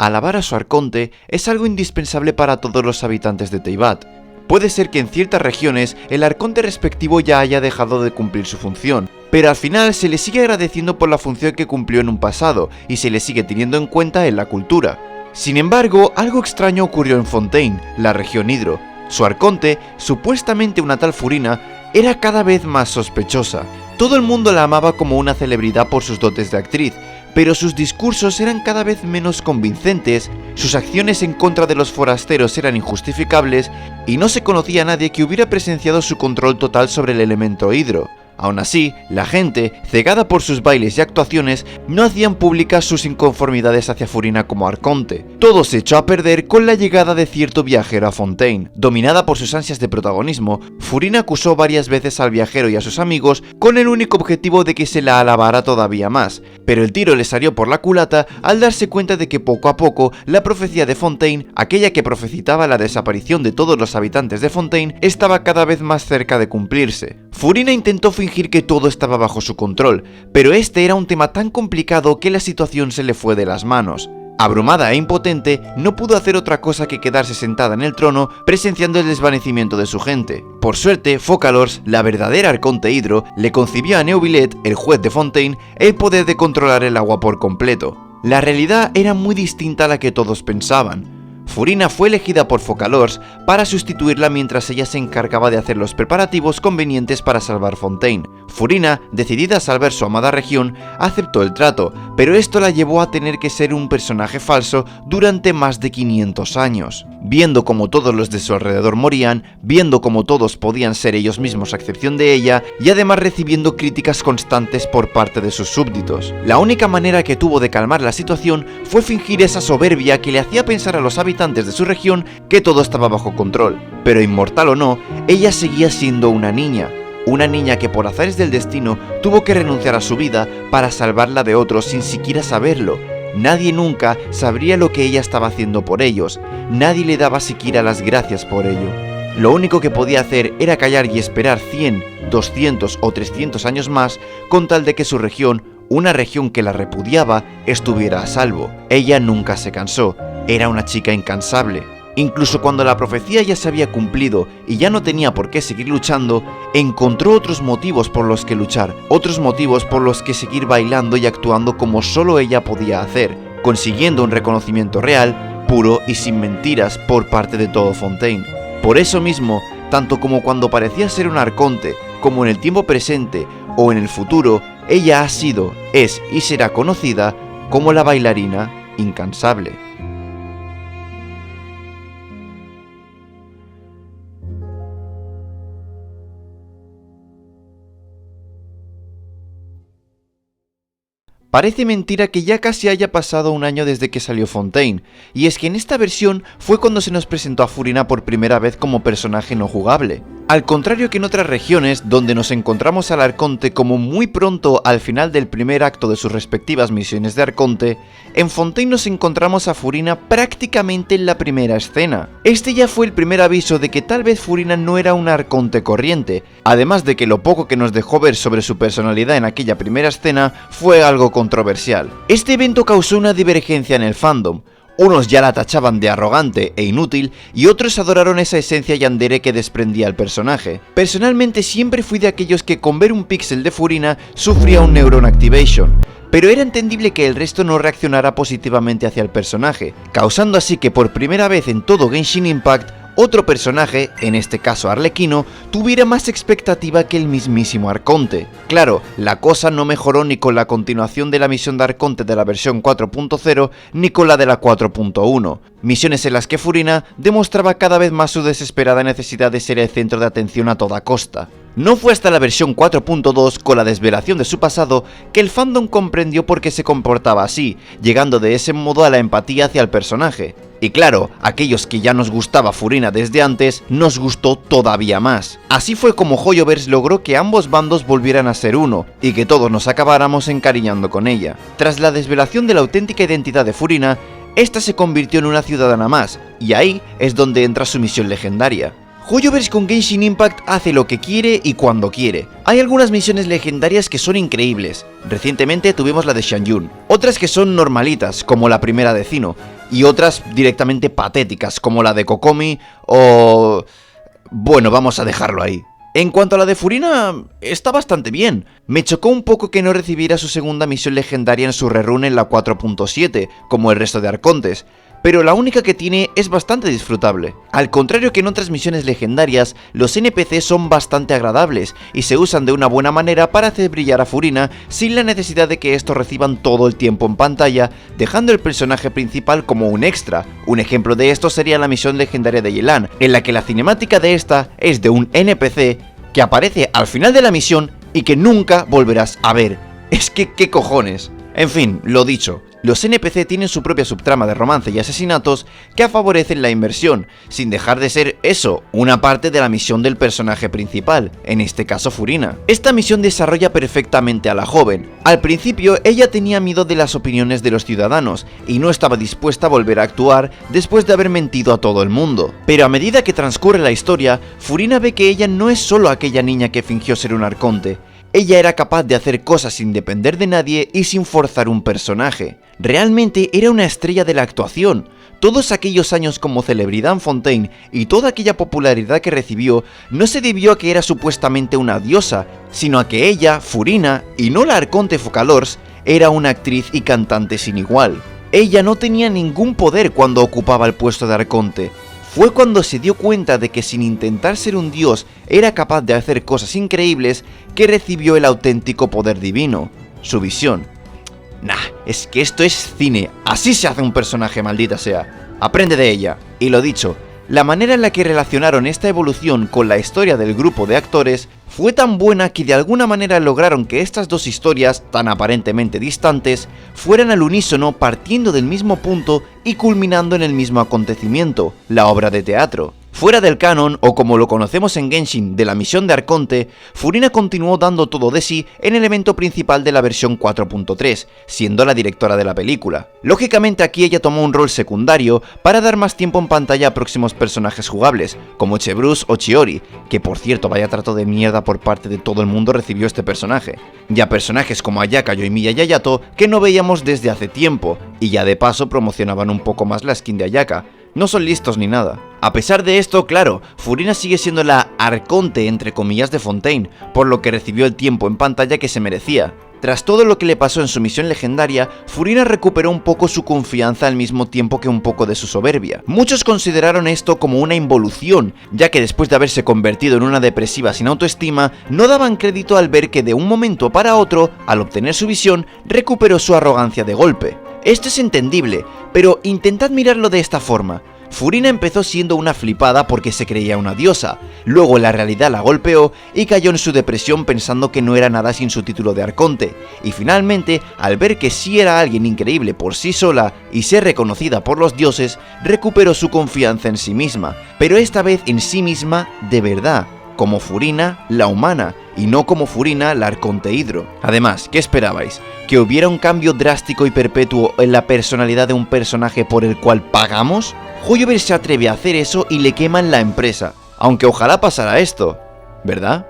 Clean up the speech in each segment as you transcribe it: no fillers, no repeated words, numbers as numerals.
alabar a su arconte es algo indispensable para todos los habitantes de Teyvat. Puede ser que en ciertas regiones el arconte respectivo ya haya dejado de cumplir su función, pero al final se le sigue agradeciendo por la función que cumplió en un pasado y se le sigue teniendo en cuenta en la cultura. Sin embargo, algo extraño ocurrió en Fontaine, la región Hydro. Su arconte, supuestamente una tal Furina, era cada vez más sospechosa. Todo el mundo la amaba como una celebridad por sus dotes de actriz, pero sus discursos eran cada vez menos convincentes, sus acciones en contra de los forasteros eran injustificables y no se conocía a nadie que hubiera presenciado su control total sobre el elemento hidro. Aún así, la gente, cegada por sus bailes y actuaciones, no hacían públicas sus inconformidades hacia Furina como arconte. Todo se echó a perder con la llegada de cierto viajero a Fontaine. Dominada por sus ansias de protagonismo, Furina acusó varias veces al viajero y a sus amigos con el único objetivo de que se la alabara todavía más, pero el tiro le salió por la culata al darse cuenta de que poco a poco la profecía de Fontaine, aquella que profetizaba la desaparición de todos los habitantes de Fontaine, estaba cada vez más cerca de cumplirse. Furina intentó fingir que todo estaba bajo su control, pero este era un tema tan complicado que la situación se le fue de las manos. Abrumada e impotente, no pudo hacer otra cosa que quedarse sentada en el trono presenciando el desvanecimiento de su gente. Por suerte, Focalors, la verdadera arconte hidro, le concibió a Neuvillette, el juez de Fontaine, el poder de controlar el agua por completo. La realidad era muy distinta a la que todos pensaban. Furina fue elegida por Focalors para sustituirla mientras ella se encargaba de hacer los preparativos convenientes para salvar Fontaine. Furina, decidida a salvar su amada región, aceptó el trato, pero esto la llevó a tener que ser un personaje falso durante más de 500 años. Viendo como todos los de su alrededor morían, viendo como todos podían ser ellos mismos a excepción de ella, y además recibiendo críticas constantes por parte de sus súbditos. La única manera que tuvo de calmar la situación fue fingir esa soberbia que le hacía pensar a los habitantes de su región que todo estaba bajo control. Pero inmortal o no, ella seguía siendo una niña que por azares del destino tuvo que renunciar a su vida para salvarla de otros sin siquiera saberlo. Nadie nunca sabría lo que ella estaba haciendo por ellos, nadie le daba siquiera las gracias por ello. Lo único que podía hacer era callar y esperar 100, 200 o 300 años más con tal de que su región, una región que la repudiaba, estuviera a salvo. Ella nunca se cansó, era una chica incansable. Incluso cuando la profecía ya se había cumplido y ya no tenía por qué seguir luchando, encontró otros motivos por los que luchar, otros motivos por los que seguir bailando y actuando como solo ella podía hacer, consiguiendo un reconocimiento real, puro y sin mentiras por parte de todo Fontaine. Por eso mismo, tanto como cuando parecía ser un arconte, como en el tiempo presente o en el futuro, ella ha sido, es y será conocida como la bailarina incansable. Parece mentira que ya casi haya pasado un año desde que salió Fontaine, y es que en esta versión fue cuando se nos presentó a Furina por primera vez como personaje no jugable. Al contrario que en otras regiones, donde nos encontramos al arconte como muy pronto al final del primer acto de sus respectivas misiones de arconte, en Fontaine nos encontramos a Furina prácticamente en la primera escena. Este ya fue el primer aviso de que tal vez Furina no era un arconte corriente, además de que lo poco que nos dejó ver sobre su personalidad en aquella primera escena fue algo controversial. Este evento causó una divergencia en el fandom. Unos ya la tachaban de arrogante e inútil y otros adoraron esa esencia yandere que desprendía el personaje. Personalmente siempre fui de aquellos que con ver un píxel de Furina sufría un neuron activation, pero era entendible que el resto no reaccionara positivamente hacia el personaje, causando así que por primera vez en todo Genshin Impact otro personaje, en este caso Arlequino, tuviera más expectativa que el mismísimo Arconte. Claro, la cosa no mejoró ni con la continuación de la misión de Arconte de la versión 4.0 ni con la de la 4.1, misiones en las que Furina demostraba cada vez más su desesperada necesidad de ser el centro de atención a toda costa. No fue hasta la versión 4.2, con la desvelación de su pasado, que el fandom comprendió por qué se comportaba así, llegando de ese modo a la empatía hacia el personaje. Y claro, aquellos que ya nos gustaba Furina desde antes, nos gustó todavía más. Así fue como Hoyoverse logró que ambos bandos volvieran a ser uno, y que todos nos acabáramos encariñando con ella. Tras la desvelación de la auténtica identidad de Furina, esta se convirtió en una ciudadana más, y ahí es donde entra su misión legendaria. Hoyoverse con Genshin Impact hace lo que quiere y cuando quiere. Hay algunas misiones legendarias que son increíbles. Recientemente tuvimos la de Xianyun. Otras que son normalitas, como la primera de Cyno. Y otras directamente patéticas, como la de Kokomi o... Bueno, vamos a dejarlo ahí. En cuanto a la de Furina, está bastante bien. Me chocó un poco que no recibiera su segunda misión legendaria en su rerun en la 4.7, como el resto de arcontes, pero la única que tiene es bastante disfrutable. Al contrario que en otras misiones legendarias, los NPC son bastante agradables y se usan de una buena manera para hacer brillar a Furina sin la necesidad de que estos reciban todo el tiempo en pantalla, dejando el personaje principal como un extra. Un ejemplo de esto sería la misión legendaria de Yelan, en la que la cinemática de esta es de un NPC que aparece al final de la misión y que nunca volverás a ver. Es que, ¿qué cojones? En fin, lo dicho, los NPC tienen su propia subtrama de romance y asesinatos que favorecen la inversión, sin dejar de ser eso, una parte de la misión del personaje principal, en este caso Furina. Esta misión desarrolla perfectamente a la joven. Al principio ella tenía miedo de las opiniones de los ciudadanos y no estaba dispuesta a volver a actuar después de haber mentido a todo el mundo. Pero a medida que transcurre la historia, Furina ve que ella no es solo aquella niña que fingió ser un arconte. Ella era capaz de hacer cosas sin depender de nadie y sin forzar un personaje. Realmente era una estrella de la actuación. Todos aquellos años como celebridad en Fontaine y toda aquella popularidad que recibió no se debió a que era supuestamente una diosa, sino a que ella, Furina, y no la arconte Focalors, era una actriz y cantante sin igual. Ella no tenía ningún poder cuando ocupaba el puesto de arconte. Fue cuando se dio cuenta de que sin intentar ser un dios era capaz de hacer cosas increíbles que recibió el auténtico poder divino, su visión. Nah, es que esto es cine, así se hace un personaje, maldita sea. Aprende de ella. Y lo dicho, la manera en la que relacionaron esta evolución con la historia del grupo de actores fue tan buena que de alguna manera lograron que estas dos historias, tan aparentemente distantes, fueran al unísono partiendo del mismo punto y culminando en el mismo acontecimiento, la obra de teatro. Fuera del canon, o como lo conocemos en Genshin, de la misión de Arconte, Furina continuó dando todo de sí en el evento principal de la versión 4.3, siendo la directora de la película. Lógicamente aquí ella tomó un rol secundario para dar más tiempo en pantalla a próximos personajes jugables, como Chevreuse o Chiori, que por cierto vaya trato de mierda por parte de todo el mundo recibió este personaje, y a personajes como Ayaka, Yoimiya y Ayato que no veíamos desde hace tiempo, y ya de paso promocionaban un poco más la skin de Ayaka. No son listos ni nada. A pesar de esto, claro, Furina sigue siendo la arconte entre comillas de Fontaine, por lo que recibió el tiempo en pantalla que se merecía. Tras todo lo que le pasó en su misión legendaria, Furina recuperó un poco su confianza al mismo tiempo que un poco de su soberbia. Muchos consideraron esto como una involución, ya que después de haberse convertido en una depresiva sin autoestima, no daban crédito al ver que de un momento para otro, al obtener su visión, recuperó su arrogancia de golpe. Esto es entendible, pero intentad mirarlo de esta forma. Furina empezó siendo una flipada porque se creía una diosa, luego la realidad la golpeó y cayó en su depresión pensando que no era nada sin su título de arconte, y finalmente, al ver que sí era alguien increíble por sí sola y ser reconocida por los dioses, recuperó su confianza en sí misma, pero esta vez en sí misma de verdad, como Furina, la humana, y no como Furina, la arconte Hidro. Además, ¿qué esperabais? ¿Que hubiera un cambio drástico y perpetuo en la personalidad de un personaje por el cual pagamos? Hoyoverse se atreve a hacer eso y le queman la empresa. Aunque ojalá pasara esto, ¿verdad?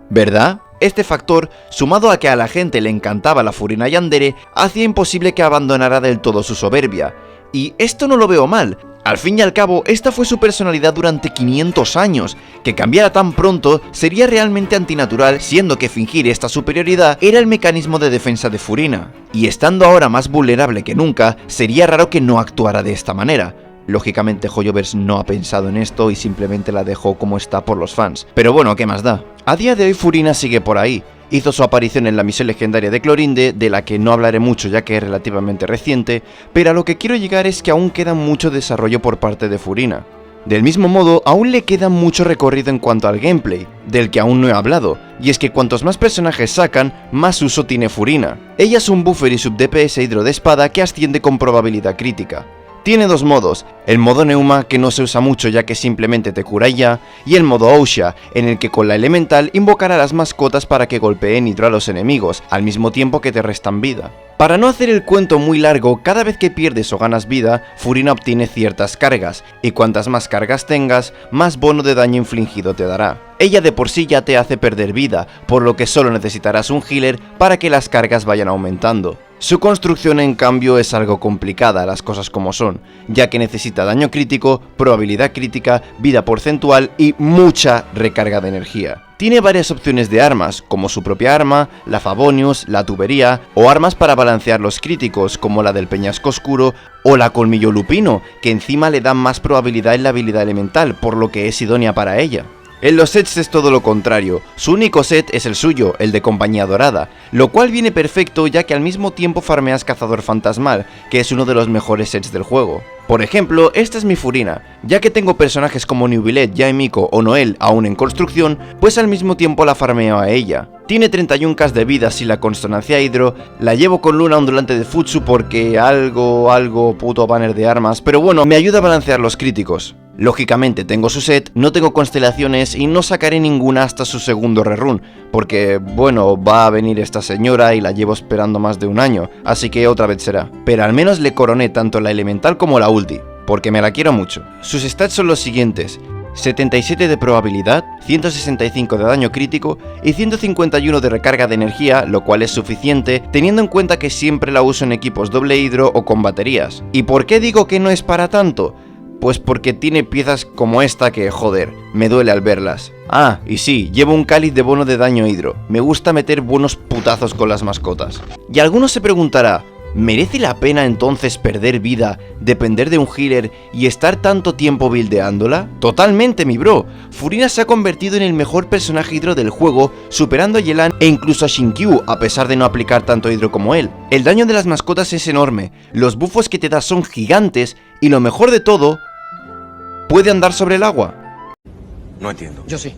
¿Verdad? Este factor, sumado a que a la gente le encantaba la Furina Yandere, hacía imposible que abandonara del todo su soberbia. Y esto no lo veo mal. Al fin y al cabo, esta fue su personalidad durante 500 años, que cambiara tan pronto sería realmente antinatural, siendo que fingir esta superioridad era el mecanismo de defensa de Furina. Y estando ahora más vulnerable que nunca, sería raro que no actuara de esta manera. Lógicamente Hoyoverse no ha pensado en esto y simplemente la dejó como está por los fans. Pero bueno, ¿qué más da? A día de hoy Furina sigue por ahí. Hizo su aparición en la misión legendaria de Clorinde, de la que no hablaré mucho ya que es relativamente reciente, pero a lo que quiero llegar es que aún queda mucho desarrollo por parte de Furina. Del mismo modo, aún le queda mucho recorrido en cuanto al gameplay, del que aún no he hablado, y es que cuantos más personajes sacan, más uso tiene Furina. Ella es un buffer y sub DPS hidro de espada que asciende con probabilidad crítica. Tiene dos modos, el modo Neuma, que no se usa mucho ya que simplemente te cura ya, y el modo Ousha, en el que con la elemental invocará a las mascotas para que golpeen hidro a los enemigos, al mismo tiempo que te restan vida. Para no hacer el cuento muy largo, cada vez que pierdes o ganas vida, Furina obtiene ciertas cargas, y cuantas más cargas tengas, más bono de daño infligido te dará. Ella de por sí ya te hace perder vida, por lo que solo necesitarás un healer para que las cargas vayan aumentando. Su construcción en cambio es algo complicada, las cosas como son, ya que necesita daño crítico, probabilidad crítica, vida porcentual y mucha recarga de energía. Tiene varias opciones de armas, como su propia arma, la Favonius, la tubería, o armas para balancear los críticos, como la del peñasco oscuro o la colmillo lupino, que encima le dan más probabilidad en la habilidad elemental, por lo que es idónea para ella. En los sets es todo lo contrario, su único set es el suyo, el de Compañía Dorada, lo cual viene perfecto ya que al mismo tiempo farmeas Cazador Fantasmal, que es uno de los mejores sets del juego. Por ejemplo, esta es mi Furina, ya que tengo personajes como Neuvillette, Yaemiko o Noelle aún en construcción, pues al mismo tiempo la farmeo a ella. Tiene 31k de vida sin la consonancia hidro, la llevo con Luna ondulante de Futsu porque algo puto banner de armas, pero bueno, me ayuda a balancear los críticos. Lógicamente tengo su set, no tengo constelaciones y no sacaré ninguna hasta su segundo rerun, porque bueno, va a venir esta señora y la llevo esperando más de un año, así que otra vez será. Pero al menos le coroné tanto la elemental como la ulti, porque me la quiero mucho. Sus stats son los siguientes: 77 de probabilidad, 165 de daño crítico y 151 de recarga de energía, lo cual es suficiente teniendo en cuenta que siempre la uso en equipos doble hidro o con baterías. ¿Y por qué digo que no es para tanto? Pues porque tiene piezas como esta que, joder, me duele al verlas. Ah, y sí, llevo un cáliz de bono de daño hidro. Me gusta meter buenos putazos con las mascotas. Y alguno se preguntará, ¿merece la pena entonces perder vida, depender de un healer y estar tanto tiempo buildeándola? Totalmente, mi bro. Furina se ha convertido en el mejor personaje hidro del juego, superando a Yelan e incluso a Shinkyu, a pesar de no aplicar tanto hidro como él. El daño de las mascotas es enorme, los buffos que te da son gigantes y lo mejor de todo, puede andar sobre el agua. No entiendo. Yo sí.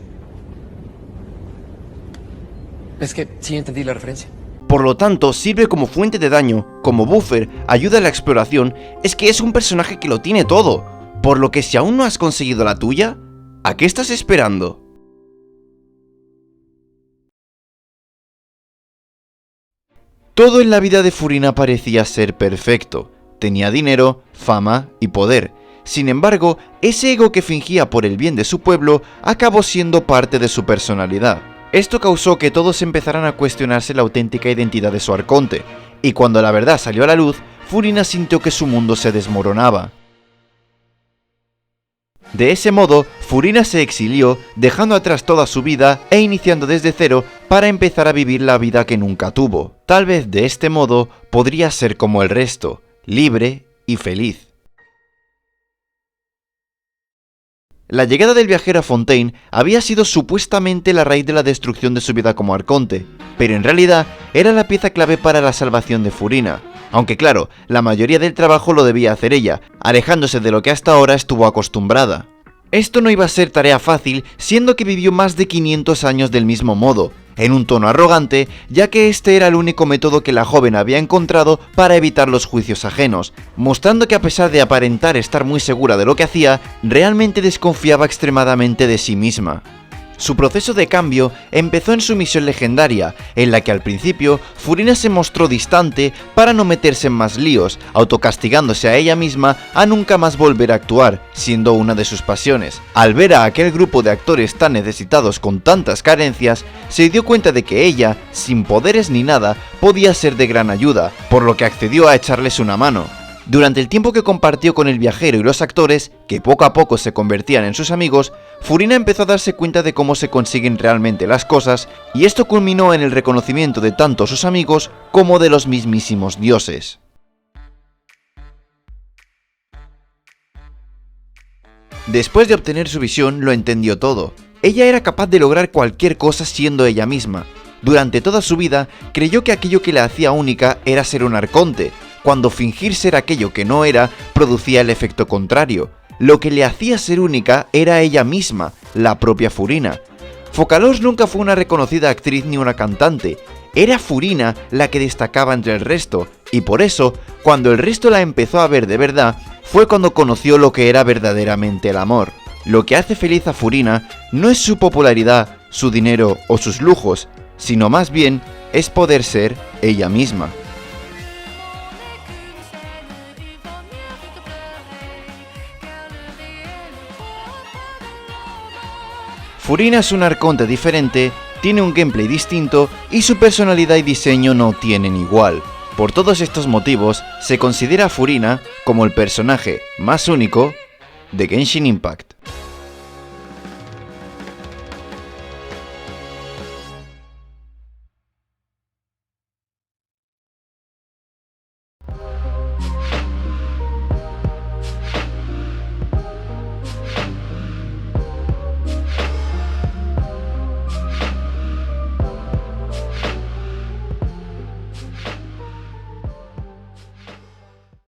Es que sí entendí la referencia. Por lo tanto, sirve como fuente de daño, como buffer, ayuda a la exploración, es que es un personaje que lo tiene todo. Por lo que si aún no has conseguido la tuya, ¿a qué estás esperando? Todo en la vida de Furina parecía ser perfecto. Tenía dinero, fama y poder. Sin embargo, ese ego que fingía por el bien de su pueblo acabó siendo parte de su personalidad. Esto causó que todos empezaran a cuestionarse la auténtica identidad de su arconte, y cuando la verdad salió a la luz, Furina sintió que su mundo se desmoronaba. De ese modo, Furina se exilió, dejando atrás toda su vida e iniciando desde cero para empezar a vivir la vida que nunca tuvo. Tal vez de este modo podría ser como el resto, libre y feliz. La llegada del viajero a Fontaine había sido supuestamente la raíz de la destrucción de su vida como arconte, pero en realidad era la pieza clave para la salvación de Furina. Aunque claro, la mayoría del trabajo lo debía hacer ella, alejándose de lo que hasta ahora estuvo acostumbrada. Esto no iba a ser tarea fácil, siendo que vivió más de 500 años del mismo modo, en un tono arrogante, ya que este era el único método que la joven había encontrado para evitar los juicios ajenos, mostrando que a pesar de aparentar estar muy segura de lo que hacía, realmente desconfiaba extremadamente de sí misma. Su proceso de cambio empezó en su misión legendaria, en la que al principio Furina se mostró distante para no meterse en más líos, autocastigándose a ella misma a nunca más volver a actuar, siendo una de sus pasiones. Al ver a aquel grupo de actores tan necesitados con tantas carencias, se dio cuenta de que ella, sin poderes ni nada, podía ser de gran ayuda, por lo que accedió a echarles una mano. Durante el tiempo que compartió con el viajero y los actores, que poco a poco se convertían en sus amigos, Furina empezó a darse cuenta de cómo se consiguen realmente las cosas, y esto culminó en el reconocimiento de tanto sus amigos como de los mismísimos dioses. Después de obtener su visión, lo entendió todo. Ella era capaz de lograr cualquier cosa siendo ella misma. Durante toda su vida, creyó que aquello que la hacía única era ser un arconte, cuando fingir ser aquello que no era producía el efecto contrario. Lo que le hacía ser única era ella misma, la propia Furina. Focalors nunca fue una reconocida actriz ni una cantante, era Furina la que destacaba entre el resto, y por eso, cuando el resto la empezó a ver de verdad, fue cuando conoció lo que era verdaderamente el amor. Lo que hace feliz a Furina no es su popularidad, su dinero o sus lujos, sino más bien es poder ser ella misma. Furina es un arconte diferente, tiene un gameplay distinto y su personalidad y diseño no tienen igual. Por todos estos motivos, se considera a Furina como el personaje más único de Genshin Impact.